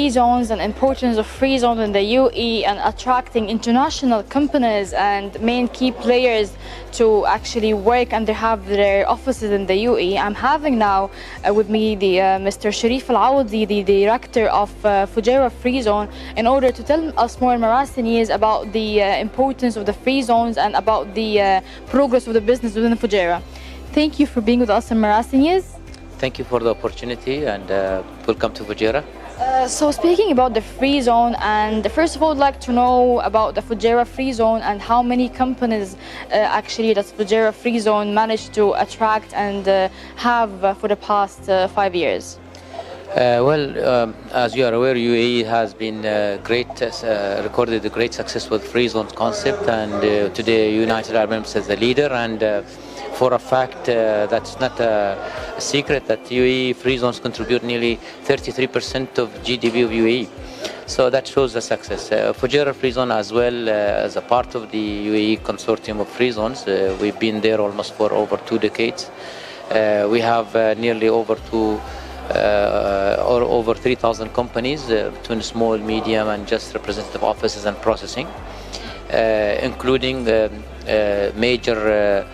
free zones and importance of free zones in the UAE and attracting international companies and main key players to actually work and they have their offices in the UAE. I'm having now with me the Mr. Sharif Al-Awadi, the director of Fujairah Free Zone, in order to tell us more Marathenians about the importance of the free zones and about the progress of the business within Fujairah. Thank you for being with us in Marathenians. Thank you for the opportunity and welcome to Fujairah. So speaking about the free zone, and first of all, I'd like to know about the Fujairah Free Zone and how many companies actually that Fujairah Free Zone managed to attract and have for the past 5 years. As you are aware, UAE has been recorded a great success with free zone concept, and today United Arab Emirates is the leader. And for a fact, that's not a secret that UAE free zones contribute nearly 33% of GDP of UAE. So that shows the success. Fujairah Free Zone as well as a part of the UAE consortium of free zones. We've been there almost for over 2 decades. We have nearly over 3,000 companies between small, medium, and just representative offices and processing, including major,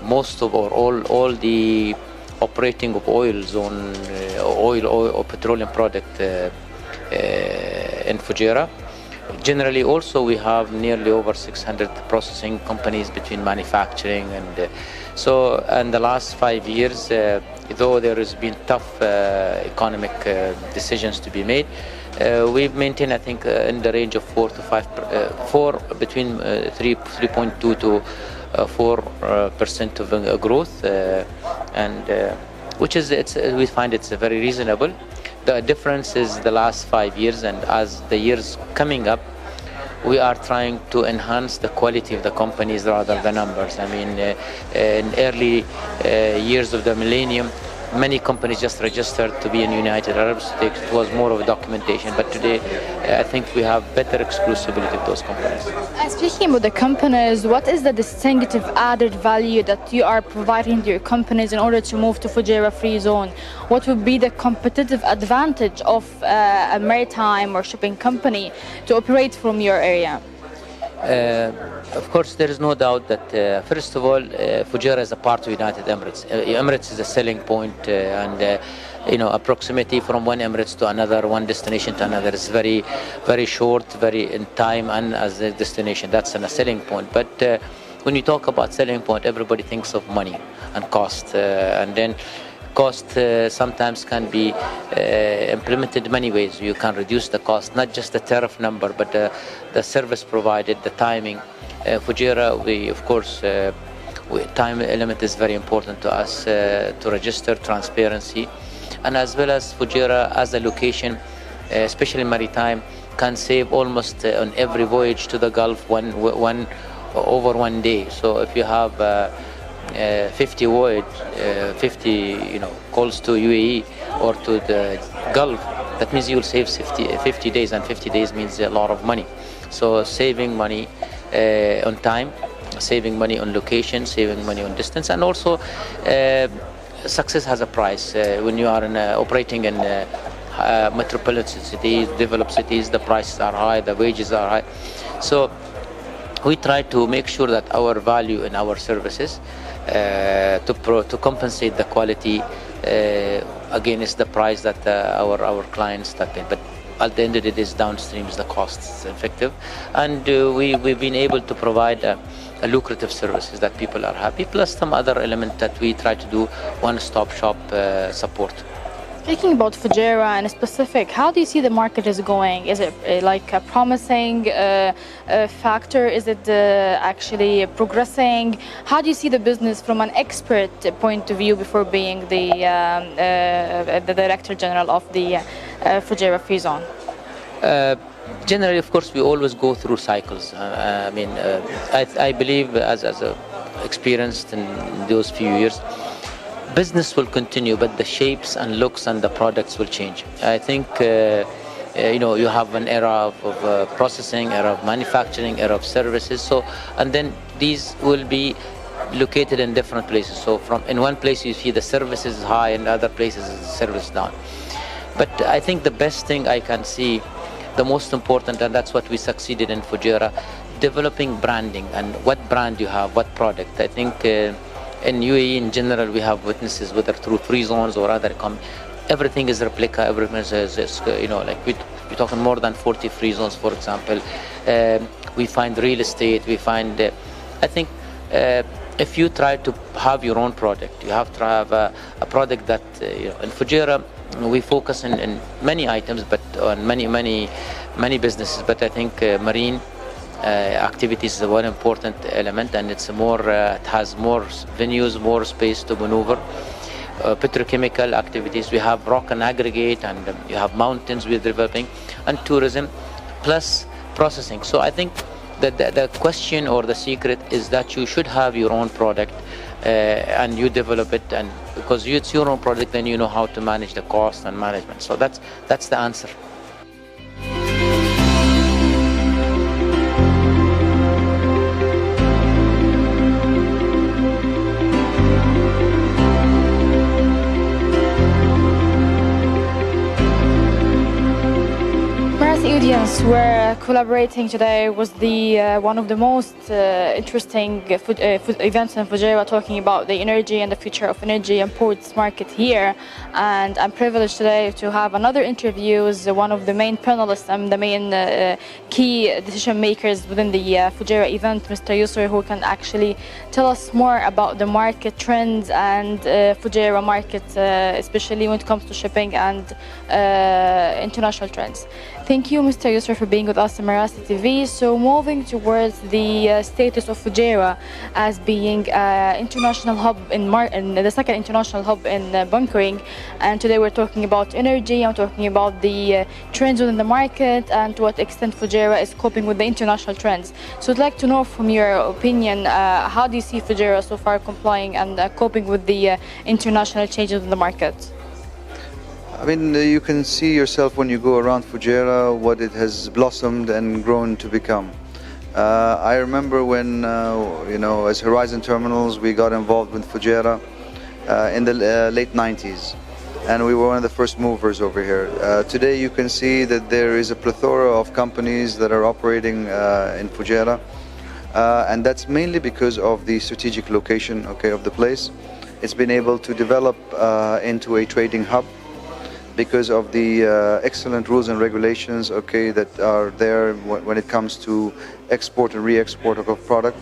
most of or all the operating of oil zone, oil or petroleum product in Fujairah. Generally, also we have nearly over 600 processing companies between manufacturing and so. In the last 5 years, though there has been tough economic decisions to be made, we've maintained, I think, in the range of 4 to 5, between 3.2 to 4% of growth, and which is we find it's very reasonable. The difference is the last 5 years, and as the years coming up, we are trying to enhance the quality of the companies rather than numbers. I mean, in early years of the millennium, many companies just registered to be in United Arab States. It was more of a documentation, but today I think we have better exclusivity of those companies. And speaking about the companies, what is the distinctive added value that you are providing to your companies in order to move to Fujairah Free Zone? What would be the competitive advantage of a maritime or shipping company to operate from your area? Of course, there is no doubt that first of all, Fujairah is a part of United Emirates. Emirates is a selling point, and proximity from one Emirates to another, one destination to another is very, very short, very in time, and as a destination, that's a selling point. But when you talk about selling point, everybody thinks of money and cost, and then cost sometimes can be implemented many ways. You can reduce the cost, not just the tariff number, but the service provided, the timing. Fujairah, we of course, time element is very important to us, to register transparency, and as well as Fujairah as a location, especially maritime, can save almost on every voyage to the Gulf over 1 day. So if you have 50 calls to UAE or to the Gulf, that means you'll save 50 days, and 50 days means a lot of money. So saving money on time, saving money on location, saving money on distance, and also success has a price. When you are operating in metropolitan cities, developed cities, the prices are high, the wages are high. So we try to make sure that our value in our services to compensate the quality against the price that our clients that pay. But at the end of the day, downstream is the cost effective, and we've been able to provide a lucrative services that people are happy, plus some other element that we try to do one-stop shop support. Speaking about Fujairah in specific, how do you see the market is going? Is it like a promising factor? Is it actually progressing? How do you see the business from an expert point of view before being the Director General of the Fujairah Free Zone? Generally, of course, we always go through cycles. I believe, as experienced in those few years, business will continue, but the shapes and looks and the products will change. I think you have an era of processing, era of manufacturing, era of services. So, and then these will be located in different places. So, in one place you see the services high, and other places the service down. But I think the best thing I can see, the most important, and that's what we succeeded in Fujairah, developing branding and what brand you have, what product. I think in UAE in general we have witnesses, whether through free zones or other everything is replica, everything is like we're talking more than 40 free zones, for example. We find real estate, we find, I think if you try to have your own product, you have to have a product that, in Fujairah, we focus in many items, but on many businesses, but I think marine activities is one important element, and it's more, it has more venues, more space to maneuver. Petrochemical activities, we have rock and aggregate, and you have mountains we're developing, and tourism, plus processing. So I think that the question or the secret is that you should have your own product and you develop it, and because it's your own product, then you know how to manage the cost and management. So that's the answer. Audience, we're collaborating today with the one of the most interesting events in Fujairah, talking about the energy and the future of energy and ports market here. And I'm privileged today to have another interview with one of the main panelists and the main key decision makers within the Fujairah event, Mr. Yusr, who can actually tell us more about the market trends and Fujairah market, especially when it comes to shipping and international trends. Thank you, Mr. Yusr, for being with us on Marasty TV. So moving towards the status of Fujairah as being international hub in the second international hub in bunkering, and today we're talking about energy. I'm talking about the trends within the market and to what extent Fujairah is coping with the international trends. So I'd like to know from your opinion, how do you see Fujairah so far complying and coping with the international changes in the market? I mean, you can see yourself when you go around Fujairah what it has blossomed and grown to become. I remember when, as Horizon Terminals, we got involved with Fujairah in the late 90s, and we were one of the first movers over here. Today you can see that there is a plethora of companies that are operating in Fujairah, and that's mainly because of the strategic location, of the place. It's been able to develop into a trading hub, because of the excellent rules and regulations, that are there when it comes to export and re-export of a product,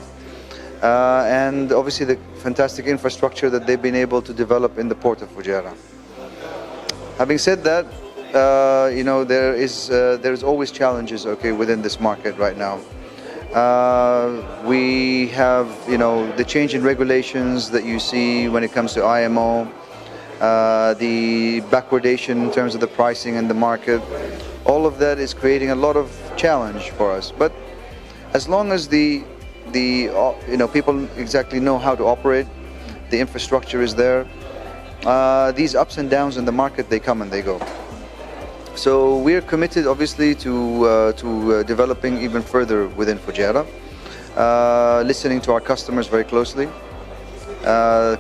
and obviously the fantastic infrastructure that they've been able to develop in the port of Fujairah. Having said that, there's always challenges, within this market right now. We have, the change in regulations that you see when it comes to IMO. The backwardation in terms of the pricing and the market, all of that is creating a lot of challenge for us. But as long as the people exactly know how to operate, the infrastructure is there, these ups and downs in the market, they come and they go. So we're committed, obviously, to developing even further within Fujairah, listening to our customers very closely.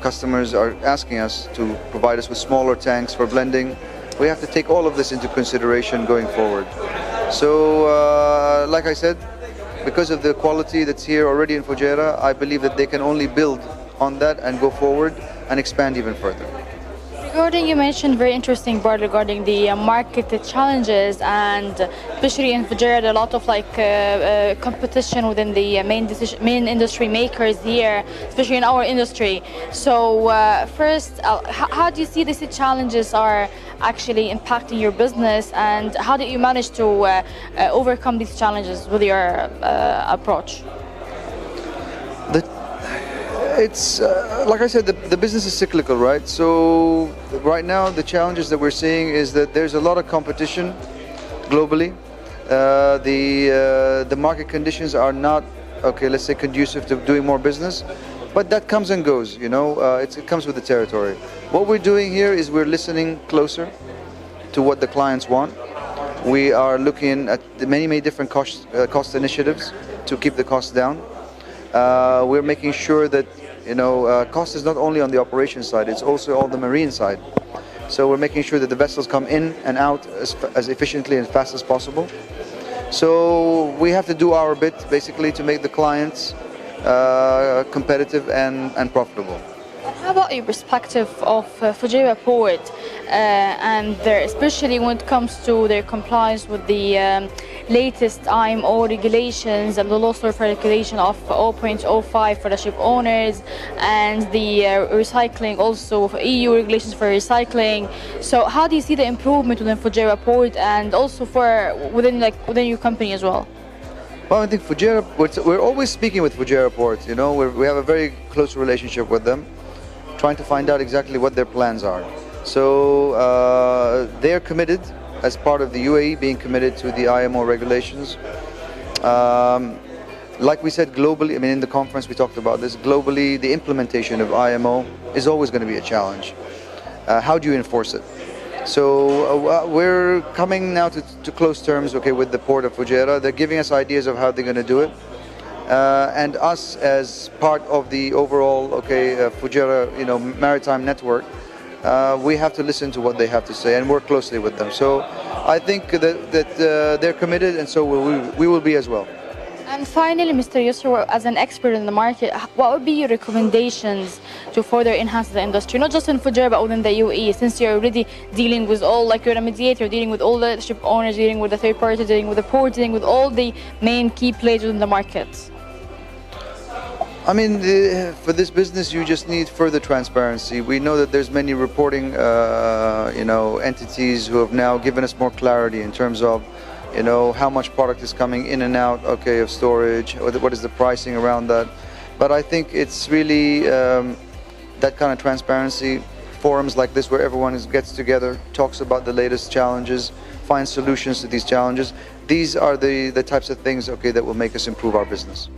Customers are asking us to provide us with smaller tanks for blending. We have to take all of this into consideration going forward. So, like I said, because of the quality that's here already in Fujairah, I believe that they can only build on that and go forward and expand even further. Regarding, you mentioned very interesting part regarding the market challenges, and especially in Fujairah, there are a lot of competition within the main industry makers here, especially in our industry. So first, how do you see these challenges are actually impacting your business, and how did you manage to overcome these challenges with your approach? It's like I said, the business is cyclical, right? So right now the challenges that we're seeing is that there's a lot of competition globally. The market conditions are not, let's say, conducive to doing more business, but that comes and goes, it comes with the territory. What we're doing here is we're listening closer to what the clients want. We are looking at many different cost initiatives to keep the costs down. We're making sure that cost is not only on the operation side, it's also on the marine side. So we're making sure that the vessels come in and out as efficiently and fast as possible. So we have to do our bit basically to make the clients competitive and profitable. How about your perspective of Fujairah Port and especially when it comes to their compliance with the latest IMO regulations and the low sulfur regulation of 0.05 for the ship owners and the recycling also for EU regulations for recycling. So how do you see the improvement within Fujairah Port and also for within your company as well? Well, I think Fujairah, we're always speaking with Fujairah Port. You know, we have a very close relationship with them, trying to find out exactly what their plans are. So they're committed, as part of the UAE being committed to the IMO regulations. Like we said, globally, I mean, in the conference we talked about this, globally the implementation of IMO is always going to be a challenge. How do you enforce it? So we're coming now to close terms, okay, with the port of Fujairah. They're giving us ideas of how they're going to do it. And us as part of the overall, Fujairah, maritime network, we have to listen to what they have to say and work closely with them. So I think that they're committed, and so we will be as well. And finally, Mr. Yusr, as an expert in the market, what would be your recommendations to further enhance the industry, not just in Fujairah but within the UAE, since you're already dealing with all, like you're a mediator, dealing with all the ship owners, dealing with the third party, dealing with the port, dealing with all the main key players in the market? I mean, for this business, you just need further transparency. We know that there's many reporting, entities who have now given us more clarity in terms of, how much product is coming in and out, of storage, or what is the pricing around that. But I think it's really that kind of transparency, forums like this where everyone gets together, talks about the latest challenges, finds solutions to these challenges. These are the types of things, that will make us improve our business.